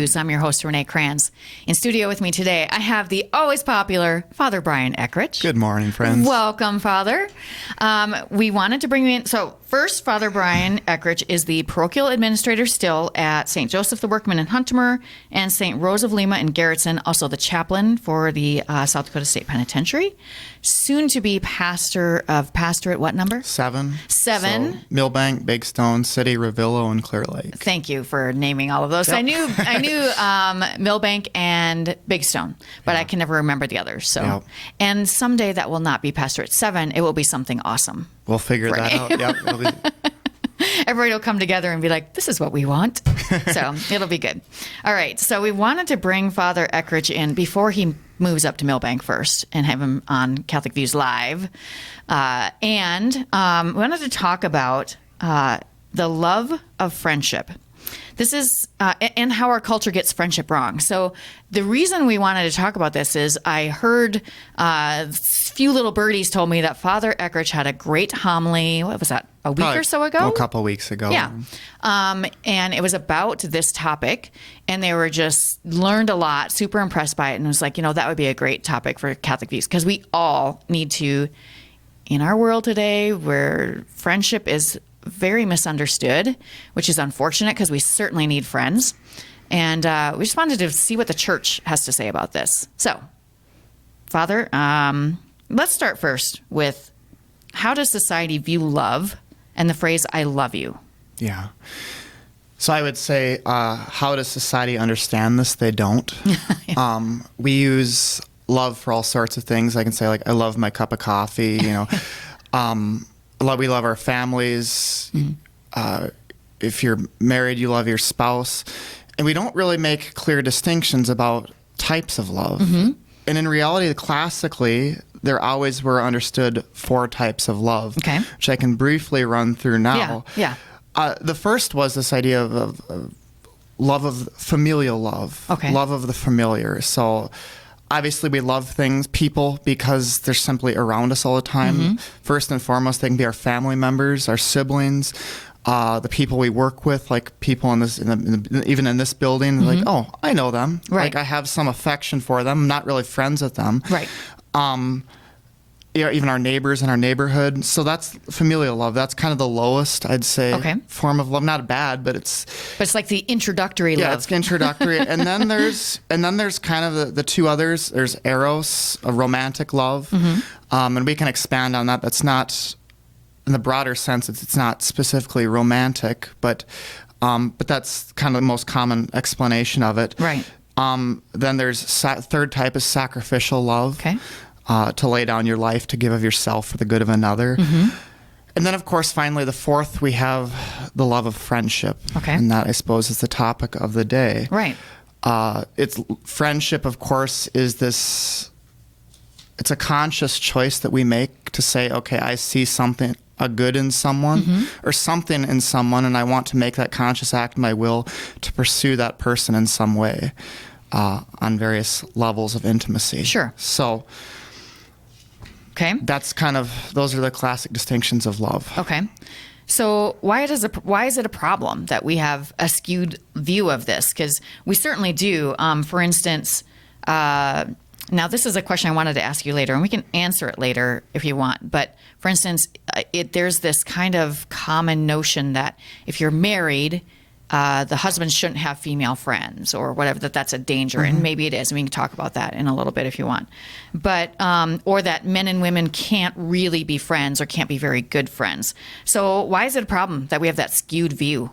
Virtuous. I'm your host, Renee Kranz. In studio with me today, I have the always popular Father Brian Eckrich. Good morning, friends. Welcome, Father. We wanted to bring you in. So first, Father Brian Eckrich is the parochial administrator still at St. Joseph the Workman in Huntermore and St. Rose of Lima in Garrettson, also the chaplain for the South Dakota State Penitentiary. Soon to be pastor of pastorate, what number? 7. So, Millbank, Big Stone, City, Revillo, and Clear Lake. Thank you for naming all of those. Yep. I knew Millbank and Big Stone, but I can never remember the others. So, Yep. And someday that will not be pastorate 7. It will be something awesome. We'll figure that out. Yep. Everybody will come together and be like, this is what we want. So it'll be good. All right. So we wanted to bring Father Eckrich in before he moves up to Millbank first and have him on Catholic Views Live. And we wanted to talk about the love of friendship. This is, and how our culture gets friendship wrong. So the reason we wanted to talk about this is I heard a few little birdies told me that Father Eckrich had a great homily. What was that, a week or so ago? A couple weeks ago. Yeah. And it was about this topic, and they were just learned a lot, super impressed by it, and was like, that would be a great topic for Catholic Views, because we all need to, in our world today where friendship is very misunderstood, which is unfortunate because we certainly need friends. And we just wanted to see what the church has to say about this. So, Father, let's start first with, how does society view love and the phrase, I love you? Yeah. So I would say, how does society understand this? They don't. Yeah. We use love for all sorts of things. I can say, like, I love my cup of coffee, we love our families. Mm-hmm. If you're married, you love your spouse. And we don't really make clear distinctions about types of love. Mm-hmm. And in reality, classically, there always were understood 4 types of love, okay, which I can briefly run through now. Yeah. The first was this idea of love of familial love, okay, love of the familiar. So obviously, we love people because they're simply around us all the time. Mm-hmm. First and foremost, they can be our family members, our siblings, the people we work with, like people even in this building. Mm-hmm. Like, oh, I know them. Right. Like, I have some affection for them. I'm not really friends with them. Right. Even our neighbors in our neighborhood. So that's familial love. That's kind of the lowest, I'd say, form of love. Not bad, but it's like the introductory love. Yeah, it's introductory. and then there's kind of the 2 others. There's eros, a romantic love, mm-hmm, and we can expand on that. That's not, in the broader sense, it's not specifically romantic, but that's kind of the most common explanation of it. Right. Then there's third type is sacrificial love. Okay. To lay down your life to give of yourself for the good of another. Mm-hmm. And then, of course, finally, the fourth, we have the love of friendship. Okay. And that, I suppose, is the topic of the day. Right. It's friendship, of course, it's a conscious choice that we make to say, okay, I see a good in someone, mm-hmm, or something in someone, and I want to make that conscious act of my will to pursue that person in some way on various levels of intimacy. Sure. So, okay, those are the classic distinctions of love. Okay. So why is it a problem that we have a skewed view of this? Because we certainly do. For instance, now this is a question I wanted to ask you later, and we can answer it later if you want. But for instance, there's this kind of common notion that if you're married, the husband shouldn't have female friends or whatever, that's a danger. Mm-hmm. And maybe it is. And we can talk about that in a little bit if you want. But, or that men and women can't really be friends or can't be very good friends. So why is it a problem that we have that skewed view?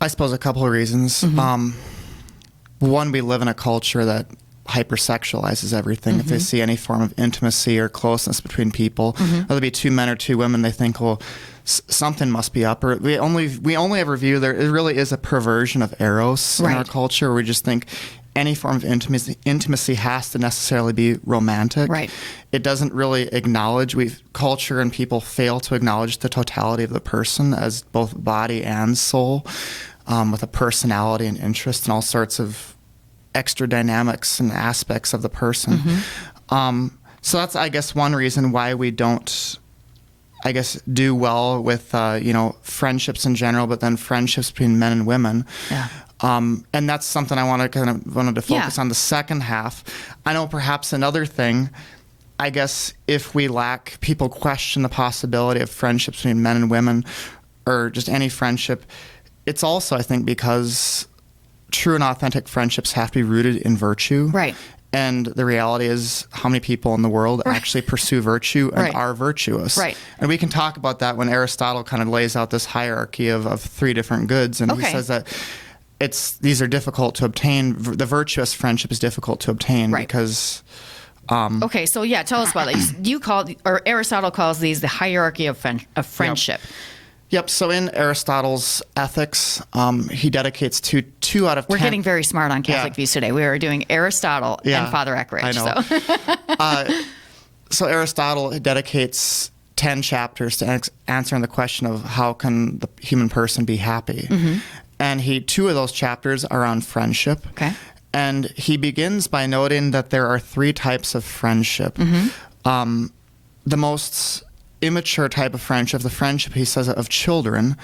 I suppose a couple of reasons. Mm-hmm. One, we live in a culture that hypersexualizes everything. Mm-hmm. If they see any form of intimacy or closeness between people, mm-hmm, whether it be 2 men or 2 women, they think, well, something must be up. Or we only ever view it really is a perversion of eros, right, in our culture, where we just think any form of intimacy has to necessarily be romantic. Right. It doesn't really acknowledge, culture and people fail to acknowledge the totality of the person as both body and soul, with a personality and interest and all sorts of extra dynamics and aspects of the person. Mm-hmm. So that's, I guess, one reason why we don't, do well with, friendships in general, but then friendships between men and women. Yeah. And that's something I wanted to focus on the second half. I know perhaps another thing, I guess if people question the possibility of friendships between men and women or just any friendship, it's also, I think, because true and authentic friendships have to be rooted in virtue. Right. And the reality is how many people in the world actually pursue virtue and are virtuous. Right. And we can talk about that when Aristotle kind of lays out this hierarchy of three different goods. And he says that these are difficult to obtain. The virtuous friendship is difficult to obtain because... okay, so tell us about that. Aristotle calls these the hierarchy of friendship. Yep. So in Aristotle's Ethics, he dedicates two out of 10. We're getting very smart on Catholic Views today. We are doing Aristotle and Father Eckrich. I know. So Aristotle dedicates 10 chapters to answering the question of how can the human person be happy. And two of those chapters are on friendship. Okay. And he begins by noting that there are three types of friendship. The most immature type of friendship, the friendship, he says, of children,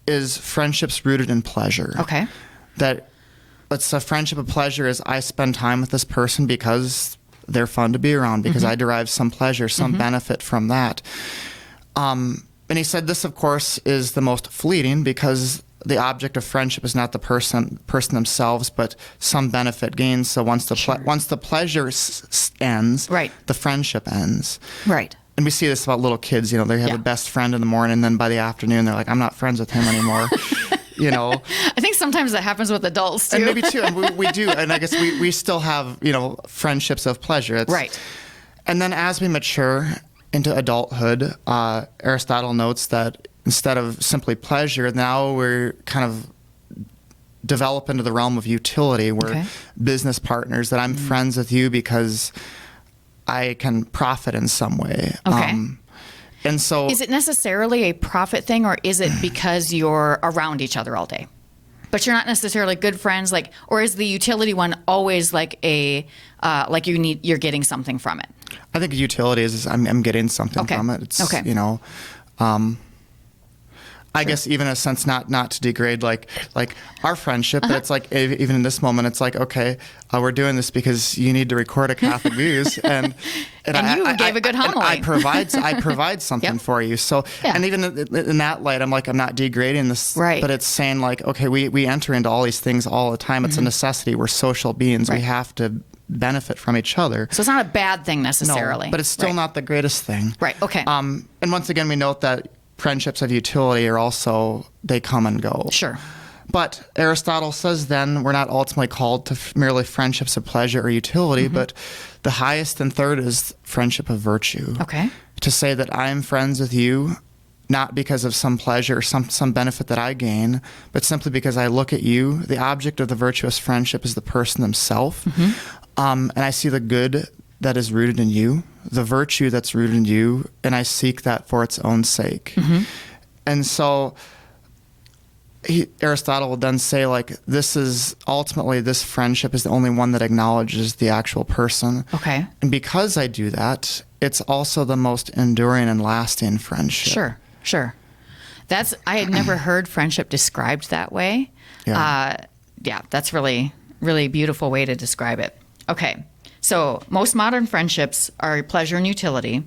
is friendships rooted in pleasure. Okay. That it's a friendship of pleasure is I spend time with this person because they're fun to be around, because I derive some pleasure, some benefit from that. And he said this, of course, is the most fleeting because the object of friendship is not the person themselves, but some benefit gained. So once the pleasure ends, the friendship ends. Right. And we see this about little kids. They have a best friend in the morning, and then by the afternoon, they're like, I'm not friends with him anymore. I think sometimes that happens with adults, too. And maybe, too. And we do. And I guess we still have, friendships of pleasure. Right. And then as we mature into adulthood, Aristotle notes that instead of simply pleasure, now we're kind of develop into the realm of utility. We're business partners, that I'm friends with you because I can profit in some way. Okay. And so... Is it necessarily a profit thing, or is it because you're around each other all day? But you're not necessarily good friends, or is the utility one always like you're getting something from it? I think utility is I'm getting something from it. It's, I guess even in a sense, not to degrade like our friendship, but it's like even in this moment, it's like, okay, we're doing this because you need to record a Catholic Views, and you gave a good homily. I provide something for you. So and even in that light, I'm not degrading this, but it's saying okay, we enter into all these things all the time. It's a necessity. We're social beings. We have to benefit from each other. So it's not a bad thing necessarily. No, but it's still not the greatest thing. Right. Okay. And once again, we note that friendships of utility are also, they come and go. Sure. But Aristotle says then we're not ultimately called to merely friendships of pleasure or utility, but the highest and third is friendship of virtue. Okay. To say that I'm friends with you, not because of some pleasure or some benefit that I gain, but simply because I look at you. The object of the virtuous friendship is the person themselves. And I see the good that is rooted in you, the virtue that's rooted in you, and I seek that for its own sake. And so Aristotle will then say, this friendship is the only one that acknowledges the actual person. Okay. And because I do that, it's also the most enduring and lasting friendship. Sure. I had never heard friendship described that way. That's really, really beautiful way to describe it. Okay. So most modern friendships are pleasure and utility.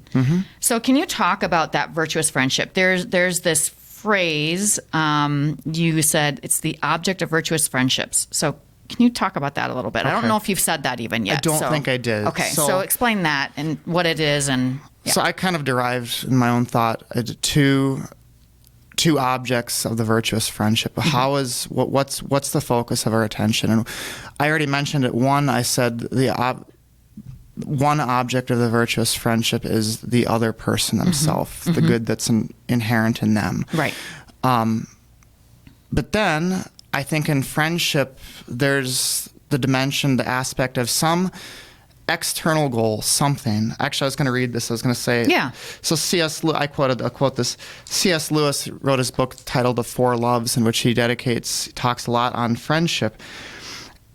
So can you talk about that virtuous friendship? There's this phrase, you said it's the object of virtuous friendships. So can you talk about that a little bit? I don't know if you've said that even yet. I don't think I did. Okay, so explain that and what it is. So I kind of derived in my own thought two objects of the virtuous friendship. What's the focus of our attention? And I already mentioned it. One, I said one object of the virtuous friendship is the other person themselves, the good that's inherent in them. Right. But then I think in friendship, there's the dimension, the aspect of some external goal, something. Actually, I was going to read this. I was going to say, so I'll quote this. C.S. Lewis wrote his book titled The Four Loves, in which he talks a lot on friendship.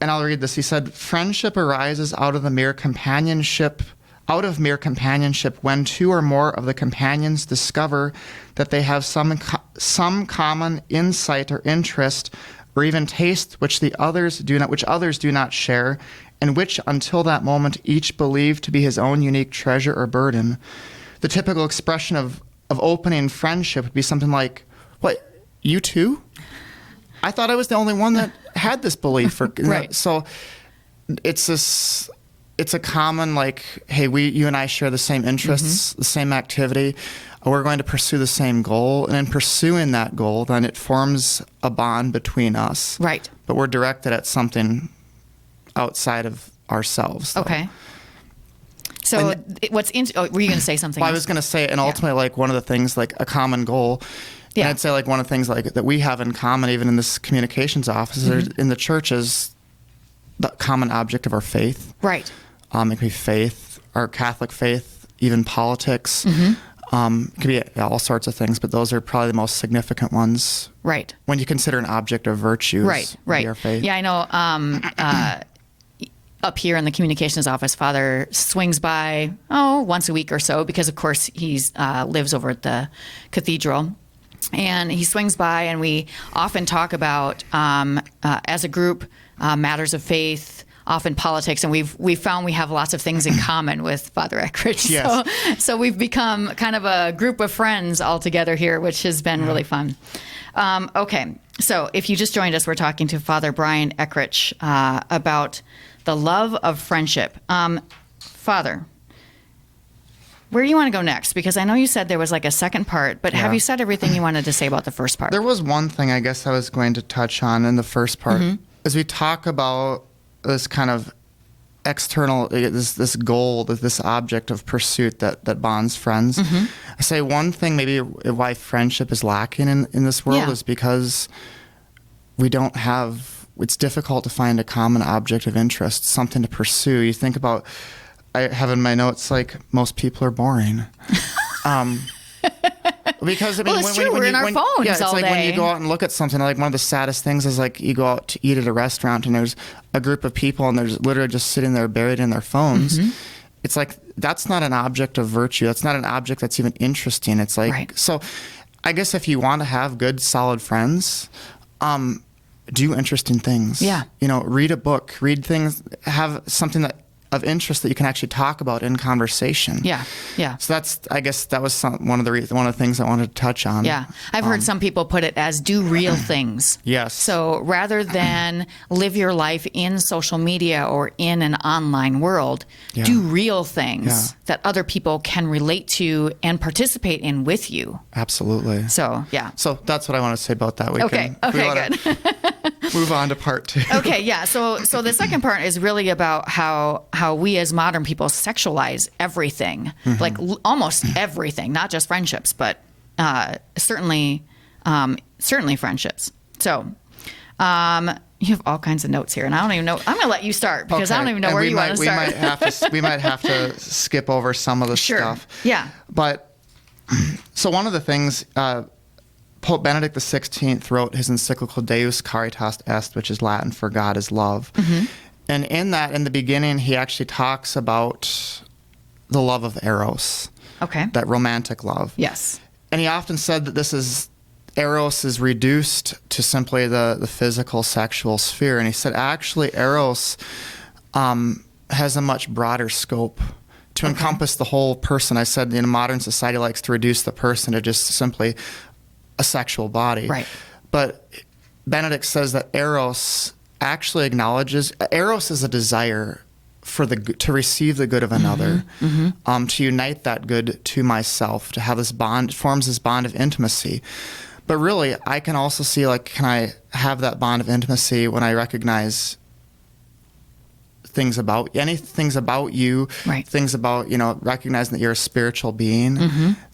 And I'll read this. He said, friendship arises out of mere companionship when two or more of the companions discover that they have some common insight or interest or even taste which others do not share, and which until that moment each believed to be his own unique treasure or burden. The typical expression of opening friendship would be something like, "What, you too? I thought I was the only one that had this belief." Right. So it's a common, like, hey, you and I share the same interests, the same activity. We're going to pursue the same goal. And in pursuing that goal, then it forms a bond between us. Right. But we're directed at something outside of ourselves. Okay. So were you going to say something Well, else? I was going to say, and ultimately, like, one of the things, like, a common goal, Yeah. and I'd say, like, one of the things, like, that we have in common, even in this communications office, in the church, is the common object of our faith. Right. It could be faith, our Catholic faith, even politics. It could be all sorts of things, but those are probably the most significant ones. Right. When you consider an object of virtue. Right. Our faith. Yeah, I know. Up here in the communications office, Father swings by once a week or so, because of course he's lives over at the cathedral, and he swings by, and we often talk about as a group matters of faith, often politics, and we've found we have lots of things in common with Father Eckrich. Yes. So we've become kind of a group of friends all together here, which has been really fun. Okay, so if you just joined us, we're talking to Father Brian Eckrich about the love of friendship. Father, where do you want to go next? Because I know you said there was like a second part, but have you said everything you wanted to say about the first part? There was one thing I guess I was going to touch on in the first part. As we talk about this kind of external, this goal, this object of pursuit that bonds friends, I say one thing maybe why friendship is lacking in this world is because we don't have, it's difficult to find a common object of interest, something to pursue. You think about, I have in my notes, like, most people are boring. Because I mean, it's true. We're in our phones all it's like day. when you go out and look at something, like, one of the saddest things is, like, you go out to eat at a restaurant and there's a group of people and there's literally just sitting there buried in their phones. It's like, that's not an object of virtue. That's not an object that's even interesting. It's like, so I guess if you want to have good, solid friends, do interesting things. Yeah. Read a book, read things, have something of interest that you can actually talk about in conversation. Yeah. So I guess that was one of the things I wanted to touch on. Yeah. I've heard some people put it as do real things. Yes. So rather than live your life in social media or in an online world, do real things that other people can relate to and participate in with you. Absolutely. So, yeah. So that's what I want to say about that. Okay, good. Move on to part 2. Okay, yeah. So the second part is really about how we as modern people sexualize everything, like almost everything, not just friendships, but certainly friendships. So you have all kinds of notes here, and I don't even know. I'm going to let you start because I don't even know where you want to start. We might have to skip over some of the stuff. Yeah. But so one of the things. Pope Benedict XVI wrote his encyclical Deus Caritas Est, which is Latin for God is love. And in that, in the beginning, he actually talks about the love of Eros. Okay. That romantic love. Yes. And he often said that Eros is reduced to simply the physical, sexual sphere. And he said, actually, Eros has a much broader scope to encompass the whole person. I said, modern society likes to reduce the person to just simply a sexual body. Right. But Benedict says that Eros actually acknowledges, Eros is a desire to receive the good of another, to unite that good to myself, to have this bond, forms this bond of intimacy. But really, I can also see, like, can I have that bond of intimacy when I recognize things about you, right. Things about, recognizing that you're a spiritual being,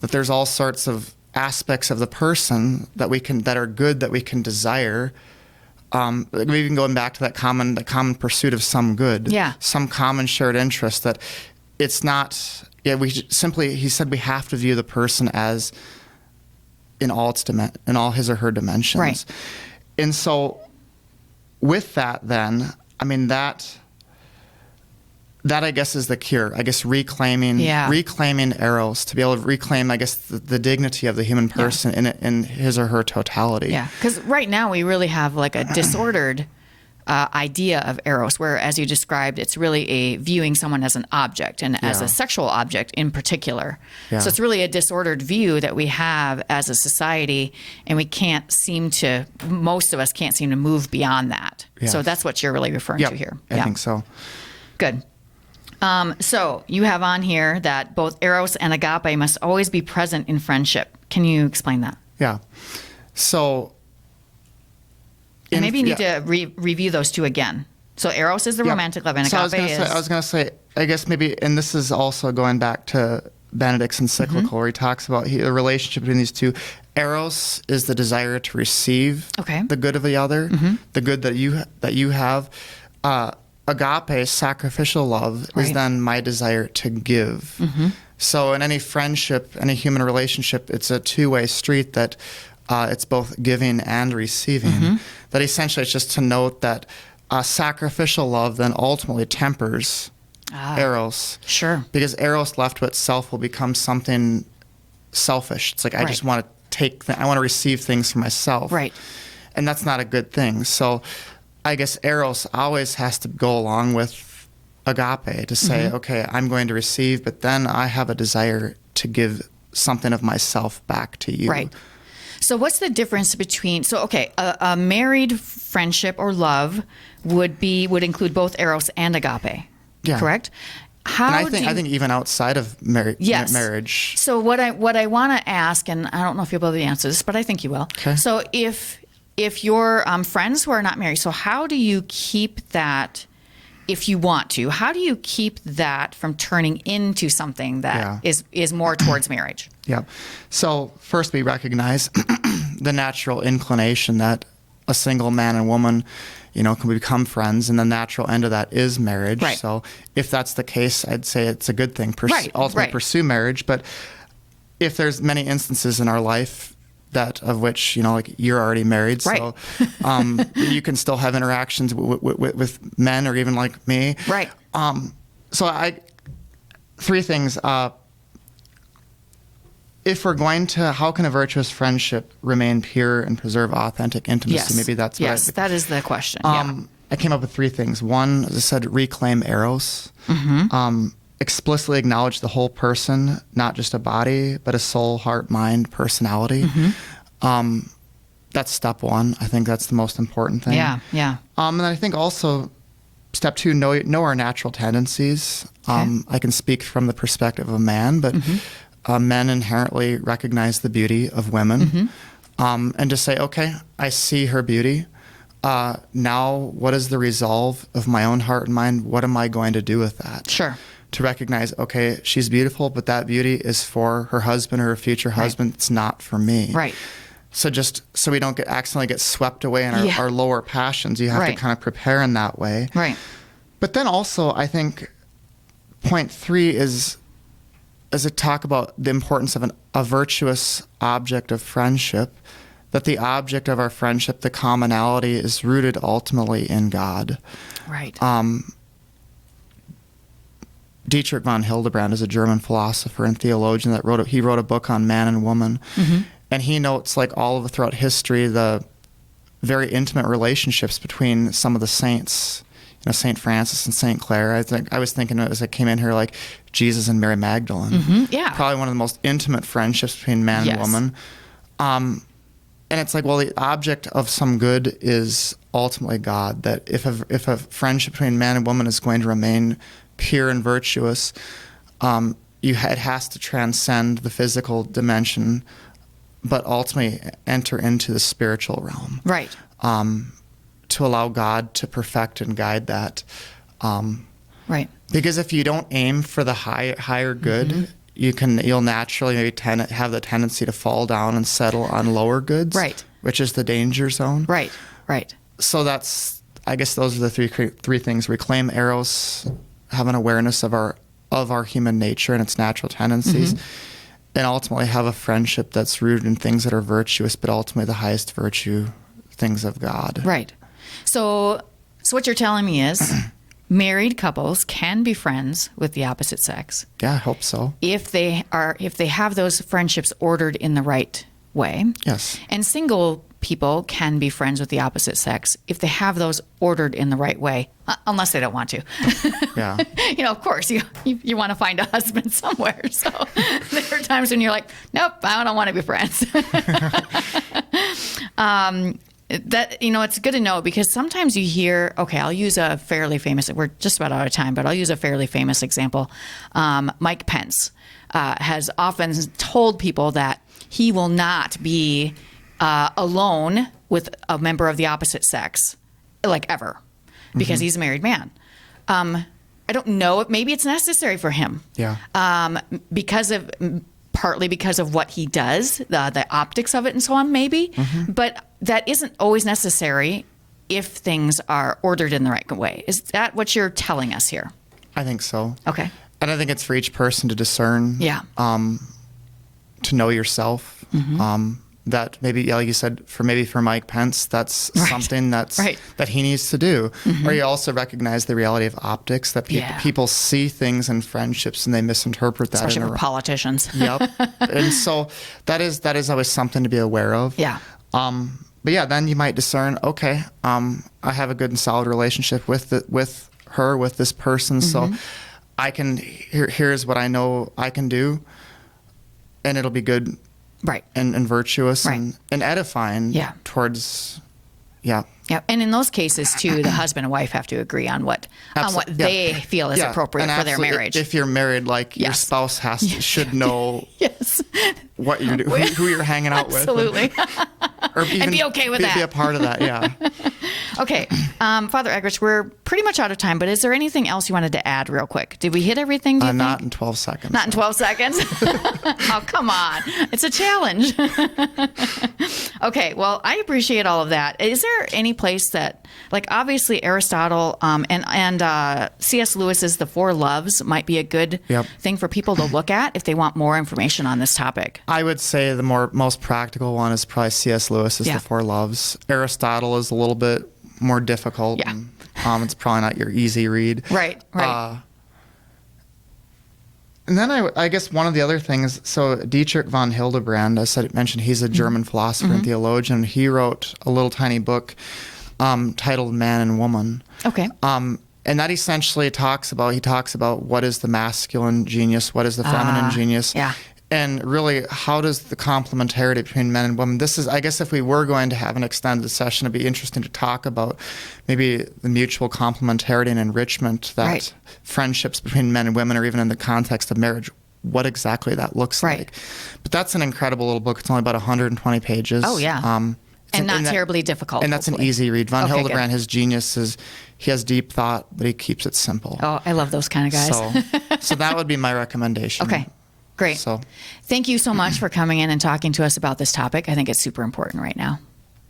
that there's all sorts of aspects of the person that are good, that we can desire. Maybe even going back to that common pursuit of some good, some common shared interest. That it's not. Yeah, he said we have to view the person as in all his or her dimensions. Right. And so, with that, then, I mean, that that, I guess, is the cure. I guess reclaiming Eros, to be able to reclaim, I guess, the dignity of the human person in his or her totality. Yeah, because right now we really have like a disordered idea of Eros, where, as you described, it's really a viewing someone as an object and as a sexual object in particular. Yeah. So it's really a disordered view that we have as a society, and most of us can't seem to move beyond that. Yes. So that's what you're really referring to here. I think so. Good. So you have on here that both Eros and agape must always be present in friendship. Can you explain that? Yeah. So... And maybe you need to review those two again. So Eros is the romantic love, and agape is... I was going to say, I guess maybe, and this is also going back to Benedict's encyclical, where he talks about the relationship between these two. Eros is the desire to receive the good of the other, the good that you have. Agape, sacrificial love, is then my desire to give. So in any friendship, any human relationship, it's a two-way street that it's both giving and receiving. That essentially it's just to note that sacrificial love then ultimately tempers Eros. Sure. Because Eros left to itself will become something selfish. It's like, I just want to I want to receive things for myself. Right. And that's not a good thing. So I guess Eros always has to go along with agape to say, okay, I'm going to receive, but then I have a desire to give something of myself back to you. Right. So what's the difference between, a married friendship or love would include both Eros and agape, correct? I think even outside of marriage. So what I want to ask, and I don't know if you'll be able to answer this, but I think you will. Okay. So if you're friends who are not married, so how do you keep that, if you want to, how do you keep that from turning into something that is more towards marriage? Yeah. So first we recognize the natural inclination that a single man and woman, can become friends, and the natural end of that is marriage. Right. So if that's the case, I'd say it's a good thing. Ultimately pursue marriage. But if there's many instances in our life of which, like you're already married, so you can still have interactions with men or even like me. Right. Three things. If we're going to, how can a virtuous friendship remain pure and preserve authentic intimacy? Yes. Maybe that's what that is the question. I came up with three things. One, as I said, reclaim Eros. Explicitly acknowledge the whole person, not just a body, but a soul, heart, mind, personality. That's step one. I think that's the most important thing. Yeah. And then I think also step two, know our natural tendencies. I can speak from the perspective of a man, but men inherently recognize the beauty of women. And to say, okay, I see her beauty. Now, what is the resolve of my own heart and mind? What am I going to do with that? Sure. To recognize, okay, she's beautiful, but that beauty is for her husband or her future husband. It's not for me. Right. So just so we don't accidentally get swept away in our lower passions, you have to kind of prepare in that way. Right. But then also, I think point three is to talk about the importance of a virtuous object of friendship, that the object of our friendship, the commonality, is rooted ultimately in God. Right. Dietrich von Hildebrand is a German philosopher and theologian that wrote a book on man and woman. And he notes, like all throughout history, the very intimate relationships between some of the saints, St. Francis and St. Clare. I was thinking as I came in here, like Jesus and Mary Magdalene. Yeah. Probably one of the most intimate friendships between man and woman. And it's like, well, the object of some good is ultimately God. That if a friendship between man and woman is going to remain pure and virtuous, it has to transcend the physical dimension, but ultimately enter into the spiritual realm. Right. To allow God to perfect and guide that. Right. Because if you don't aim for the higher good, you'll naturally maybe have the tendency to fall down and settle on lower goods. Right. Which is the danger zone. Right. So I guess those are the three things. Reclaim Eros, have an awareness of our human nature and its natural tendencies, and ultimately have a friendship that's rooted in things that are virtuous, but ultimately the highest virtue, things of God. Right. So what you're telling me is married couples can be friends with the opposite sex Yeah, I hope so. if they have those friendships ordered in the right way. Yes. And single people can be friends with the opposite sex if they have those ordered in the right way, unless they don't want to. Yeah. Of course, you want to find a husband somewhere. So there are times when you're like, nope, I don't want to be friends. It's good to know, because sometimes you hear, I'll use a fairly famous, we're just about out of time, but I'll use a fairly famous example. Mike Pence has often told people that he will not be alone with a member of the opposite sex, like ever, because he's a married man. I don't know. Maybe it's necessary for him. Yeah. Partly because of what he does, the optics of it and so on, maybe. But that isn't always necessary if things are ordered in the right way. Is that what you're telling us here? I think so. Okay. And I think it's for each person to discern. Yeah. To know yourself. That maybe, like you said, for Mike Pence, that's something that he needs to do. Or you also recognize the reality of optics, that people see things in friendships and they misinterpret that. Especially for politicians. Yep. And so that is always something to be aware of. Yeah. But yeah, then you might discern, I have a good and solid relationship with her, with this person, so I can, here's what I know I can do, and it'll be good. Right. And virtuous and edifying towards, Yeah. And in those cases, too, the husband and wife have to agree on what they feel is appropriate for their marriage. If you're married, your spouse should know what you're doing, who you're hanging out with. Absolutely. Or even and be okay with that. Be a part of that, yeah. Okay. Father Eckrich, we're pretty much out of time, but is there anything else you wanted to add real quick? Did we hit everything, do you think? Not in 12 seconds. Not in 12 seconds? Oh, come on. It's a challenge. Okay. Well, I appreciate all of that. Is there any place that, obviously Aristotle and C.S. Lewis's The Four Loves might be a good thing for people to look at if they want more information on this topic? I would say the most practical one is probably C.S. Lewis's The Four Loves. Aristotle is a little bit more difficult. Yeah. And, it's probably not your easy read. Right. And then I guess one of the other things, so Dietrich von Hildebrand, as I mentioned, he's a German philosopher and theologian. He wrote a little tiny book titled Man and Woman. Okay. And that essentially talks about what is the masculine genius, what is the feminine genius. Yeah. And really, how does the complementarity between men and women? This is, I guess, if we were going to have an extended session, it'd be interesting to talk about maybe the mutual complementarity and enrichment that friendships between men and women, or even in the context of marriage, what exactly that looks like. But that's an incredible little book. It's only about 120 pages. Oh, yeah. And not terribly difficult. And that's an easy read. Von Hildebrand, his genius is he has deep thought, but he keeps it simple. Oh, I love those kind of guys. So that would be my recommendation. Okay. Great. So, thank you so much for coming in and talking to us about this topic. I think it's super important right now.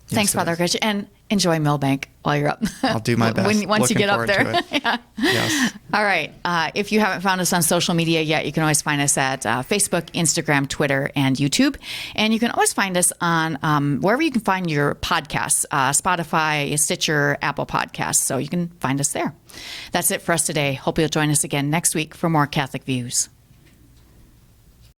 Yes, thanks, Father Eckrich, and enjoy Millbank while you're up. I'll do my best. Once you get up there. Yeah. Yes. All right. If you haven't found us on social media yet, you can always find us at Facebook, Instagram, Twitter, and YouTube. And you can always find us on wherever you can find your podcasts, Spotify, Stitcher, Apple Podcasts. So you can find us there. That's it for us today. Hope you'll join us again next week for more Catholic Views.